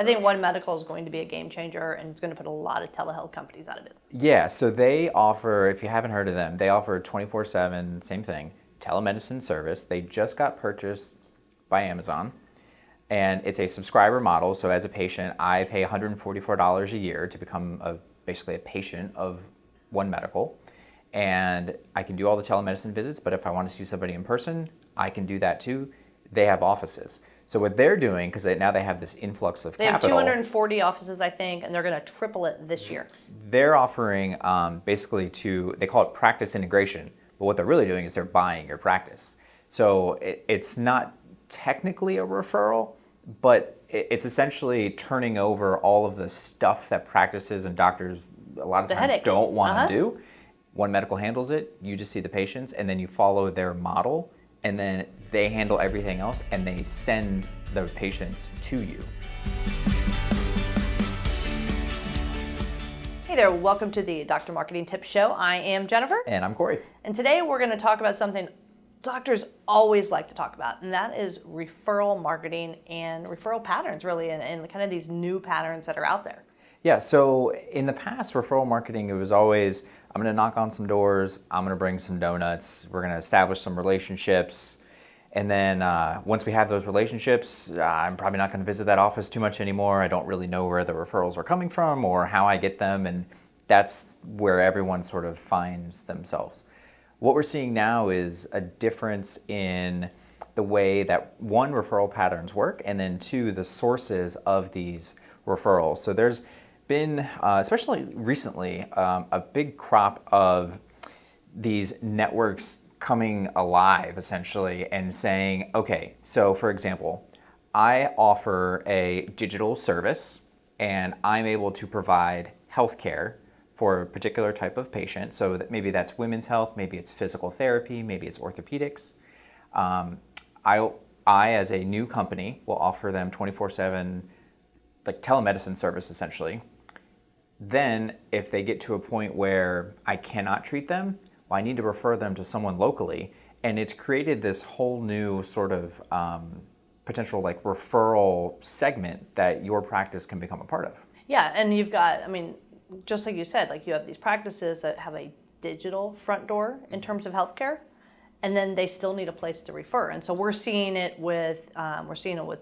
I think One Medical is going to be a game changer, and it's going to put a lot of telehealth companies out of business. Yeah, so they offer, if you haven't heard of them, they offer 24/7, same thing, telemedicine service. They just got purchased by Amazon, and it's a subscriber model. So as a patient, I pay $144 a year to become basically a patient of One Medical. And I can do all the telemedicine visits, but if I want to see somebody in person, I can do that too. They have offices. So what they're doing, because now they have this influx of capital. They have 240 offices, I think, and they're going to triple it this year. They're offering basically they call it practice integration, but what they're really doing is they're buying your practice. So it's not technically a referral, but it's essentially turning over all of the stuff that practices and doctors a lot of times headaches. don't want to do. One Medical handles it, you just see the patients, and then you follow their model, and then they handle everything else, and they send the patients to you. Hey there, welcome to the Dr. Marketing Tips Show. I am Jennifer. And I'm Corey. And today we're going to talk about something doctors always like to talk about, and that is referral marketing and referral patterns, really, and kind of these new patterns that are out there. Yeah, so in the past, referral marketing, it was always, I'm going to knock on some doors, I'm going to bring some donuts, we're going to establish some relationships, and then once we have those relationships, I'm probably not going to visit that office too much anymore. I don't really know where the referrals are coming from or how I get them, and that's where everyone sort of finds themselves. What we're seeing now is a difference in the way that, one, referral patterns work, and then two, the sources of these referrals. So there's been, especially recently, a big crop of these networks coming alive, essentially, and saying, okay, so for example, I offer a digital service, and I'm able to provide healthcare for a particular type of patient. So that maybe that's women's health, maybe it's physical therapy, maybe it's orthopedics. I, as a new company, will offer them 24/7, like telemedicine service, essentially. Then, if they get to a point where I cannot treat them, well, I need to refer them to someone locally. And it's created this whole new sort of potential like referral segment that your practice can become a part of. Yeah, and you've got, I mean, just like you said, like you have these practices that have a digital front door in terms of healthcare, and then they still need a place to refer. And so we're seeing it with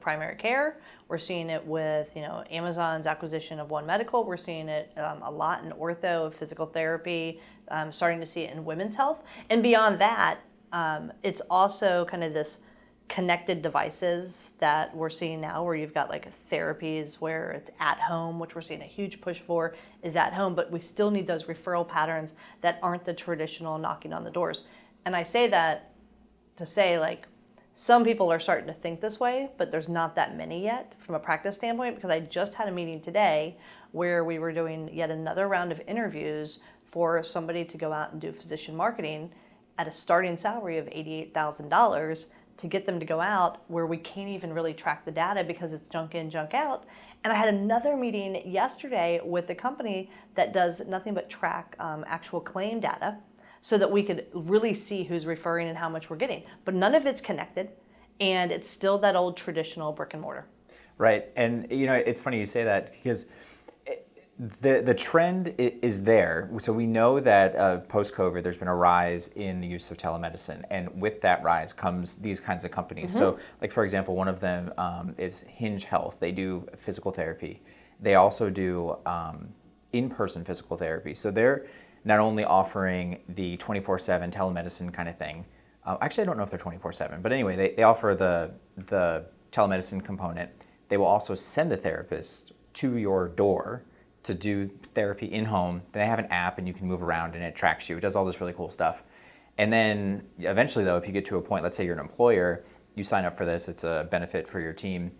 primary care. We're seeing it with Amazon's acquisition of One Medical. We're seeing it a lot in ortho, physical therapy. Starting to see it in women's health, and beyond that, it's also kind of this connected devices that we're seeing now, where you've got like therapies where it's at home, which we're seeing a huge push for is at home, but we still need those referral patterns that aren't the traditional knocking on the doors. And I say that to say, like, some people are starting to think this way, but there's not that many yet from a practice standpoint, because I just had a meeting today where we were doing yet another round of interviews for somebody to go out and do physician marketing at a starting salary of $88,000 to get them to go out where we can't even really track the data because it's junk in, junk out. And I had another meeting yesterday with a company that does nothing but track actual claim data, so that we could really see who's referring and how much we're getting. But none of it's connected, and it's still that old traditional brick and mortar. Right, and it's funny you say that, because the trend is there. So we know that post-COVID, there's been a rise in the use of telemedicine, and with that rise comes these kinds of companies. Mm-hmm. So, like for example, one of them is Hinge Health. They do physical therapy. They also do in-person physical therapy. So they're not only offering the 24/7 telemedicine kind of thing. Actually, I don't know if they're 24/7, but anyway, they offer the telemedicine component. They will also send the therapist to your door to do therapy in-home. Then they have an app, and you can move around, and it tracks you. It does all this really cool stuff. And then eventually, though, if you get to a point, let's say you're an employer, you sign up for this, it's a benefit for your team,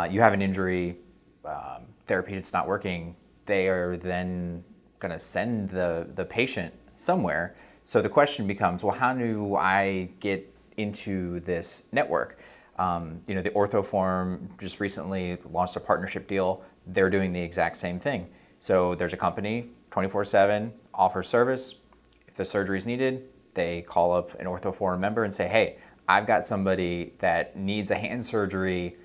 you have an injury, therapy that's not working, they are then going to send the patient somewhere. So the question becomes, well, how do I get into this network? The OrthoForum just recently launched a partnership deal. They're doing the exact same thing. So there's a company, 24/7, offers service. If the surgery is needed, they call up an OrthoForum member and say, hey, I've got somebody that needs a hand surgery.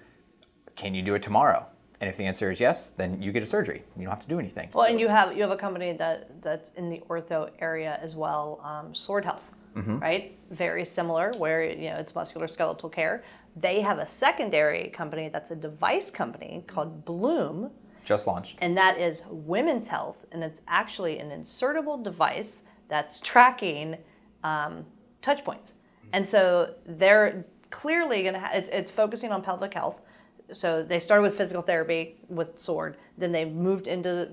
Can you do it tomorrow? And if the answer is yes, then you get a surgery. You don't have to do anything. Well, and you have a company that's in the ortho area as well, Sword Health, right? Very similar, where it's musculoskeletal care. They have a secondary company that's a device company called Bloom. Just launched. And that is women's health, and it's actually an insertable device that's tracking touch points. And so they're clearly going to it's focusing on pelvic health. So they started with physical therapy with Sword, then they moved into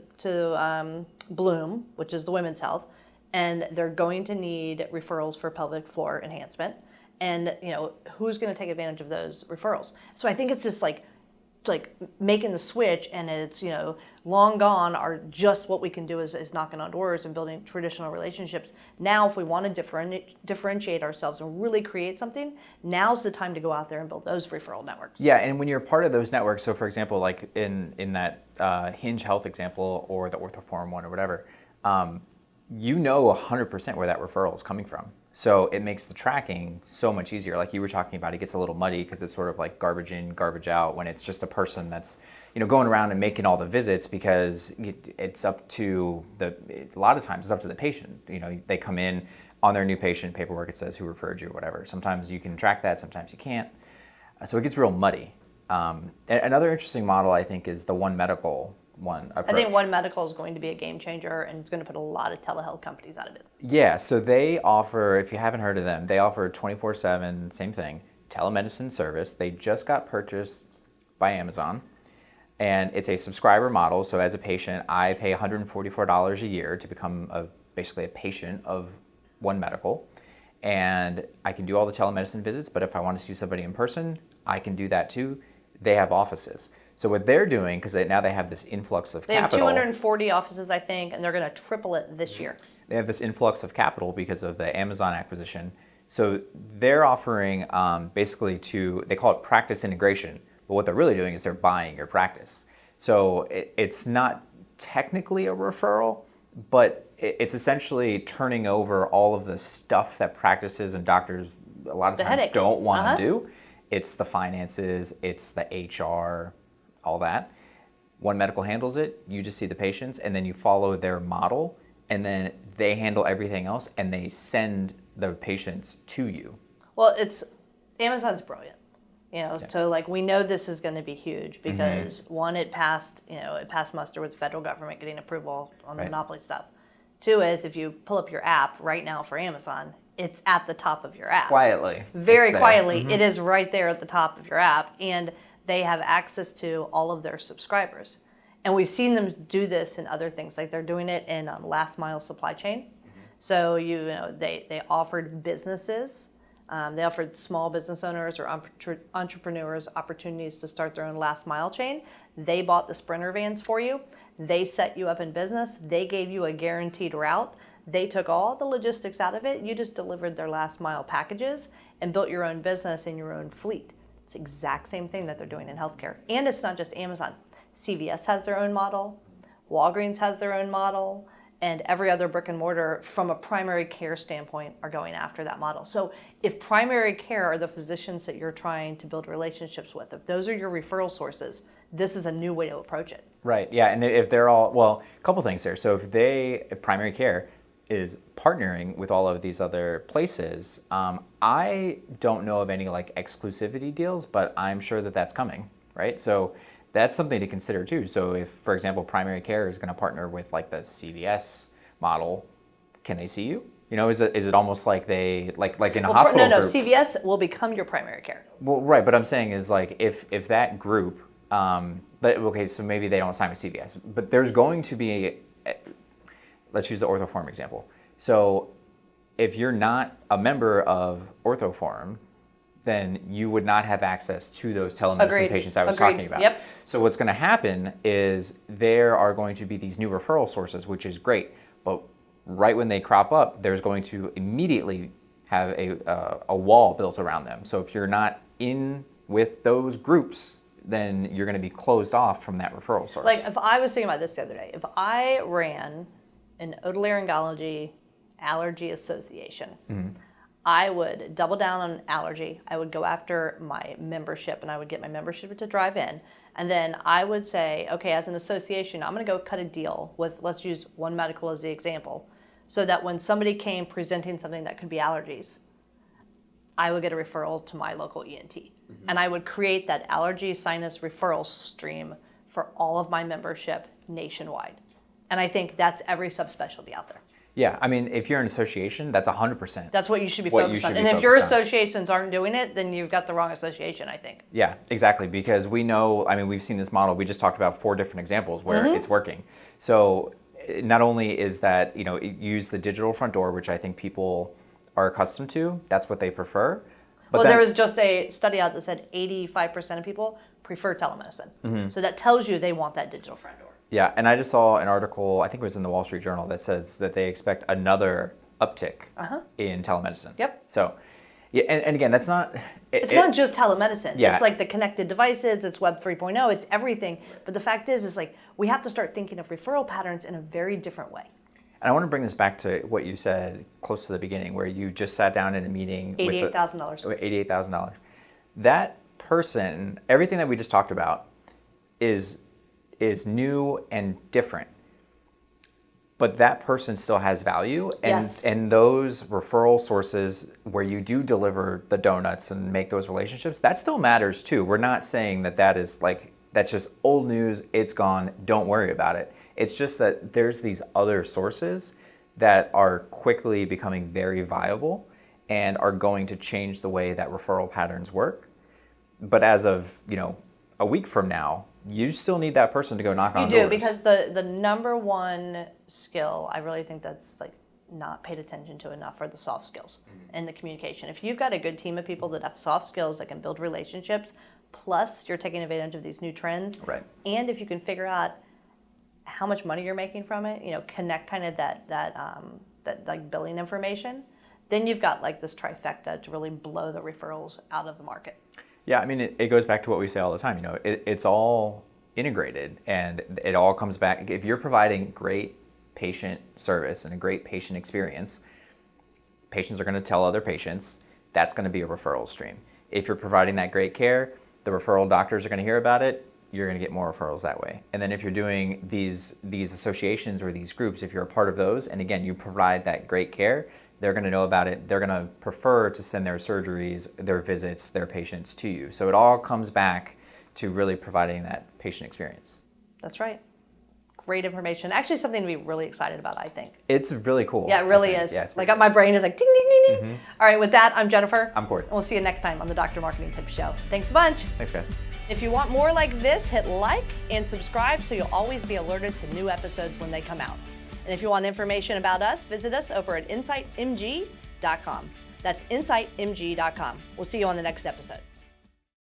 Bloom, which is the women's health, and they're going to need referrals for pelvic floor enhancement. And who's going to take advantage of those referrals? So I think it's just like making the switch, and it's long gone are just what we can do is knocking on doors and building traditional relationships. Now if we want to differentiate ourselves and really create something, now's the time to go out there and build those referral networks. Yeah, and when you're part of those networks, so for example, like in that Hinge Health example or the OrthoForum one or whatever, 100% where that referral is coming from. So it makes the tracking so much easier. Like you were talking about, it gets a little muddy because it's sort of like garbage in, garbage out when it's just a person that's, going around and making all the visits, because it's up to a lot of times it's up to the patient. They come in on their new patient paperwork, it says who referred you or whatever. Sometimes you can track that, sometimes you can't. So it gets real muddy. Another interesting model, I think, is the One Medical one approach. I think One Medical is going to be a game changer, and it's going to put a lot of telehealth companies out of it. Yeah, so they offer, if you haven't heard of them, they offer 24/7, same thing, telemedicine service. They just got purchased by Amazon, and it's a subscriber model. So as a patient, I pay $144 a year to become basically a patient of One Medical, and I can do all the telemedicine visits, but if I want to see somebody in person, I can do that too. They have offices. So what they're doing, because now they have this influx of capital. They have 240 offices, I think, and they're going to triple it this year. They have this influx of capital because of the Amazon acquisition. So they're offering basically they call it practice integration, but what they're really doing is they're buying your practice. So it's not technically a referral, but it's essentially turning over all of the stuff that practices and doctors a lot of times don't want to do. It's the finances, it's the HR, all that. One Medical handles it, you just see the patients, and then you follow their model, and then they handle everything else, and they send the patients to you. Well, Amazon's brilliant. So we know this is going to be huge because one, it passed muster with the federal government getting approval on the monopoly stuff. Two is, if you pull up your app right now for Amazon, it's at the top of your app. Quietly. Very quietly, it is right there at the top of your app, and they have access to all of their subscribers. And we've seen them do this in other things, like they're doing it in last mile supply chain. So they offered businesses, they offered small business owners or entrepreneurs opportunities to start their own last mile chain. They bought the Sprinter vans for you. They set you up in business. They gave you a guaranteed route. They took all the logistics out of it. You just delivered their last mile packages and built your own business in your own fleet. It's the exact same thing that they're doing in healthcare. And it's not just Amazon. CVS has their own model. Walgreens has their own model. And every other brick and mortar from a primary care standpoint are going after that model. So if primary care are the physicians that you're trying to build relationships with, if those are your referral sources, this is a new way to approach it. Right, yeah, and if they're a couple things there. So if primary care is partnering with all of these other places, I don't know of any exclusivity deals, but I'm sure that that's coming, right? So that's something to consider too. So if, for example, primary care is going to partner with the CVS model, can they see you? Is it almost like they in a hospital No, group? CVS will become your primary care. Well, right, but I'm saying is if that group, so maybe they don't sign with CVS, but there's going to be let's use the OrthoForum example. So if you're not a member of OrthoForum, then you would not have access to those telemedicine patients I was talking about. Yep. So what's going to happen is there are going to be these new referral sources, which is great, but right when they crop up, there's going to immediately have a wall built around them. So if you're not in with those groups, then you're going to be closed off from that referral source. If I was thinking about this the other day, if I ran an otolaryngology allergy association, I would double down on allergy. I would go after my membership, and I would get my membership to drive in. And then I would say, okay, as an association, I'm going to go cut a deal with, let's use One Medical as the example, so that when somebody came presenting something that could be allergies, I would get a referral to my local ENT. And I would create that allergy sinus referral stream for all of my membership nationwide. And I think that's every subspecialty out there. Yeah, I mean, if you're an association, that's 100%. That's what you should be What you focused should on. be And if your focused on. associations aren't doing it, then you've got the wrong association, I think. Yeah, exactly. Because we know, I mean, we've seen this model. We just talked about 4 different examples where it's working. So not only is that, use the digital front door, which I think people are accustomed to. That's what they prefer. But Well, there was just a study out that said 85% of people prefer telemedicine. So that tells you they want that digital front door. Yeah, and I just saw an article, I think it was in the Wall Street Journal, that says that they expect another uptick in telemedicine. Yep. So, yeah, and again, that's not... It's not just telemedicine. Yeah. It's like the connected devices, it's Web 3.0, it's everything. But the fact is like we have to start thinking of referral patterns in a very different way. And I want to bring this back to what you said close to the beginning, where you just sat down in a meeting $88,000. with $88,000. That person, everything that we just talked about is new and different. But that person still has value, and those referral sources where you do deliver the donuts and make those relationships, that still matters too. We're not saying that is like, that's just old news, it's gone, don't worry about it. It's just that there's these other sources that are quickly becoming very viable and are going to change the way that referral patterns work. But as of, a week from now, you still need that person to go knock on doors. You do, because the number one skill, I really think that's like not paid attention to enough, are the soft skills and the communication. If you've got a good team of people that have soft skills that can build relationships, plus you're taking advantage of these new trends, right. And if you can figure out how much money you're making from it, connect kind of that like billing information, then you've got like this trifecta to really blow the referrals out of the market. Yeah, I mean, it goes back to what we say all the time. It's all integrated, and it all comes back. If you're providing great patient service and a great patient experience, patients are going to tell other patients. That's going to be a referral stream. If you're providing that great care, the referral doctors are going to hear about it. You're going to get more referrals that way. And then if you're doing these associations or these groups, if you're a part of those, and again, you provide that great care, they're going to know about it. They're going to prefer to send their surgeries, their visits, their patients to you. So it all comes back to really providing that patient experience. That's right. Great information. Actually, something to be really excited about, I think. It's really cool. Yeah, it really is. Yeah, it's like really my brain is like ding, ding, ding, ding. All right, with that, I'm Jennifer. I'm Court. And we'll see you next time on the Dr. Marketing Tips Show. Thanks a bunch. Thanks, guys. If you want more like this, hit like and subscribe so you'll always be alerted to new episodes when they come out. And if you want information about us, visit us over at insightmg.com. That's insightmg.com. We'll see you on the next episode.